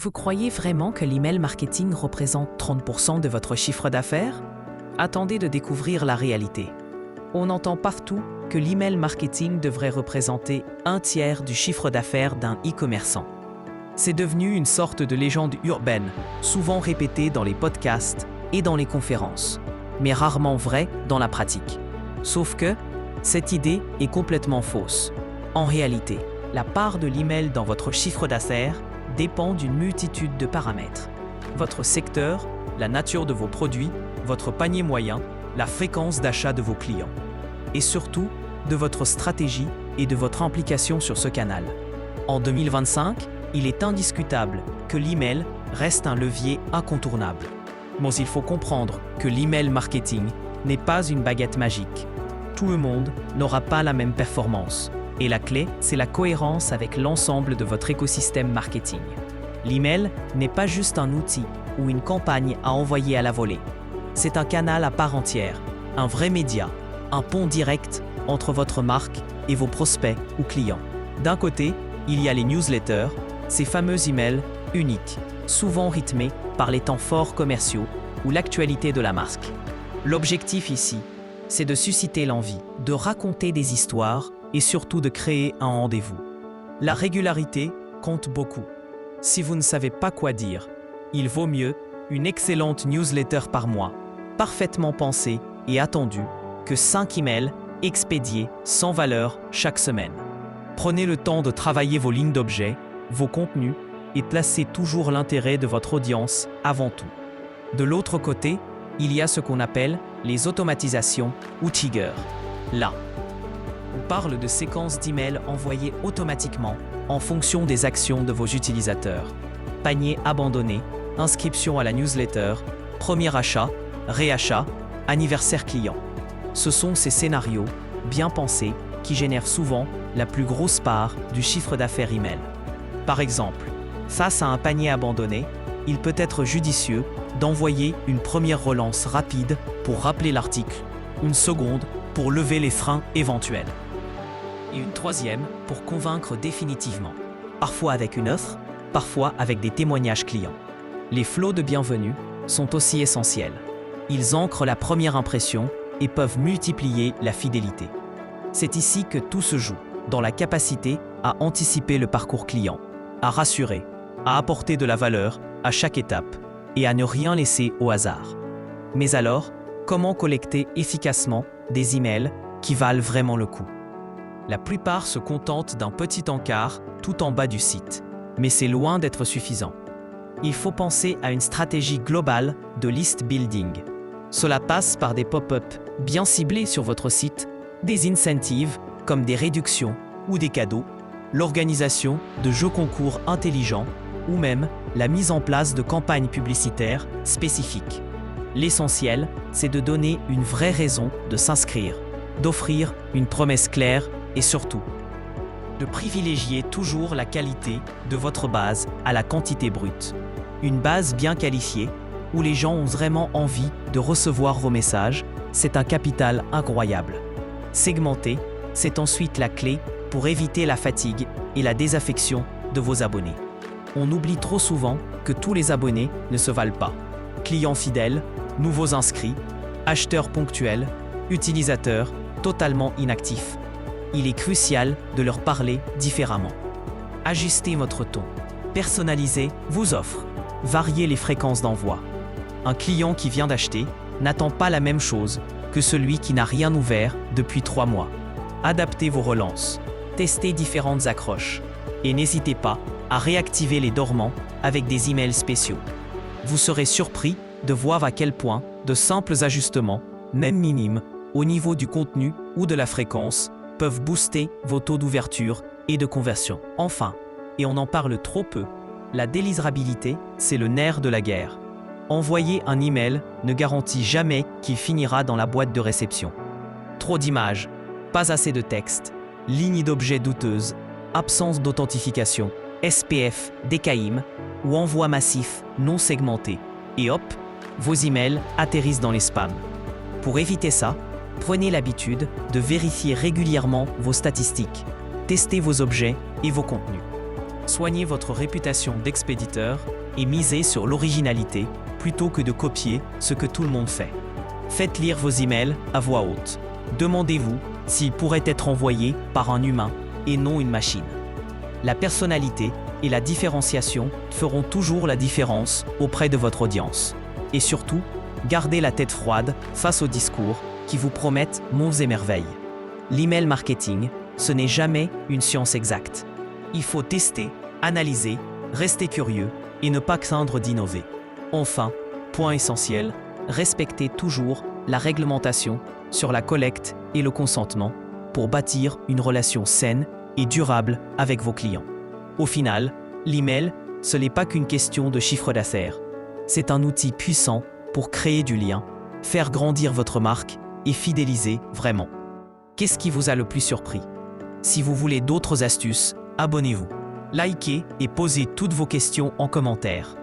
Vous croyez vraiment que l'email marketing représente 30% de votre chiffre d'affaires? Attendez de découvrir la réalité. On entend partout que l'email marketing devrait représenter un tiers du chiffre d'affaires d'un e-commerçant. C'est devenu une sorte de légende urbaine, souvent répétée dans les podcasts et dans les conférences, mais rarement vraie dans la pratique. Sauf que cette idée est complètement fausse. En réalité, la part de l'email dans votre chiffre d'affaires dépend d'une multitude de paramètres. Votre secteur, la nature de vos produits, votre panier moyen, la fréquence d'achat de vos clients. Et surtout, de votre stratégie et de votre implication sur ce canal. En 2025, il est indiscutable que l'email reste un levier incontournable. Mais il faut comprendre que l'email marketing n'est pas une baguette magique. Tout le monde n'aura pas la même performance. Et la clé, c'est la cohérence avec l'ensemble de votre écosystème marketing. L'email n'est pas juste un outil ou une campagne à envoyer à la volée. C'est un canal à part entière, un vrai média, un pont direct entre votre marque et vos prospects ou clients. D'un côté, il y a les newsletters, ces fameux emails uniques, souvent rythmés par les temps forts commerciaux ou l'actualité de la marque. L'objectif ici, c'est de susciter l'envie, de raconter des histoires et surtout de créer un rendez-vous. La régularité compte beaucoup. Si vous ne savez pas quoi dire, il vaut mieux une excellente newsletter par mois, parfaitement pensée et attendue, que 5 emails expédiés sans valeur chaque semaine. Prenez le temps de travailler vos lignes d'objets, vos contenus et placez toujours l'intérêt de votre audience avant tout. De l'autre côté, il y a ce qu'on appelle les automatisations ou triggers. Là, on parle de séquences d'emails envoyées automatiquement en fonction des actions de vos utilisateurs. Panier abandonné, inscription à la newsletter, premier achat, réachat, anniversaire client. Ce sont ces scénarios, bien pensés, qui génèrent souvent la plus grosse part du chiffre d'affaires email. Par exemple, face à un panier abandonné, il peut être judicieux d'envoyer une première relance rapide pour rappeler l'article, une seconde pour lever les freins éventuels, et une troisième pour convaincre définitivement, parfois avec une offre, parfois avec des témoignages clients. Les flots de bienvenue sont aussi essentiels. Ils ancrent la première impression et peuvent multiplier la fidélité. C'est ici que tout se joue, dans la capacité à anticiper le parcours client, à rassurer, à apporter de la valeur à chaque étape et à ne rien laisser au hasard. Mais alors, comment collecter efficacement des emails qui valent vraiment le coup? La plupart se contentent d'un petit encart tout en bas du site, mais c'est loin d'être suffisant. Il faut penser à une stratégie globale de list building. Cela passe par des pop-up bien ciblés sur votre site, des incentives comme des réductions ou des cadeaux, l'organisation de jeux concours intelligents ou même la mise en place de campagnes publicitaires spécifiques. L'essentiel, c'est de donner une vraie raison de s'inscrire, d'offrir une promesse claire et surtout, de privilégier toujours la qualité de votre base à la quantité brute. Une base bien qualifiée, où les gens ont vraiment envie de recevoir vos messages, c'est un capital incroyable. Segmenter, c'est ensuite la clé pour éviter la fatigue et la désaffection de vos abonnés. On oublie trop souvent que tous les abonnés ne se valent pas. Clients fidèles, nouveaux inscrits, acheteurs ponctuels, utilisateurs totalement inactifs. Il est crucial de leur parler différemment. Ajustez votre ton. Personnalisez vos offres. Variez les fréquences d'envoi. Un client qui vient d'acheter n'attend pas la même chose que celui qui n'a rien ouvert depuis 3 mois. Adaptez vos relances. Testez différentes accroches. Et n'hésitez pas à réactiver les dormants avec des emails spéciaux. Vous serez surpris de voir à quel point de simples ajustements, même minimes, au niveau du contenu ou de la fréquence, peuvent booster vos taux d'ouverture et de conversion. Enfin, et on en parle trop peu, la délivrabilité, c'est le nerf de la guerre. Envoyer un email ne garantit jamais qu'il finira dans la boîte de réception. Trop d'images, pas assez de texte, lignes d'objets douteuses, absence d'authentification, SPF, DKIM ou envoi massif non segmenté. Et hop, vos emails atterrissent dans les spams. Pour éviter ça, prenez l'habitude de vérifier régulièrement vos statistiques, testez vos objets et vos contenus. Soignez votre réputation d'expéditeur et misez sur l'originalité plutôt que de copier ce que tout le monde fait. Faites lire vos emails à voix haute. Demandez-vous s'ils pourraient être envoyés par un humain et non une machine. La personnalité et la différenciation feront toujours la différence auprès de votre audience. Et surtout, gardez la tête froide face aux discours qui vous promettent monts et merveilles. L'email marketing, ce n'est jamais une science exacte. Il faut tester, analyser, rester curieux et ne pas craindre d'innover. Enfin, point essentiel, respectez toujours la réglementation sur la collecte et le consentement pour bâtir une relation saine et durable avec vos clients. Au final, l'email, ce n'est pas qu'une question de chiffre d'affaires. C'est un outil puissant pour créer du lien, faire grandir votre marque et fidéliser vraiment. Qu'est-ce qui vous a le plus surpris? Si vous voulez d'autres astuces, abonnez-vous, likez et posez toutes vos questions en commentaire.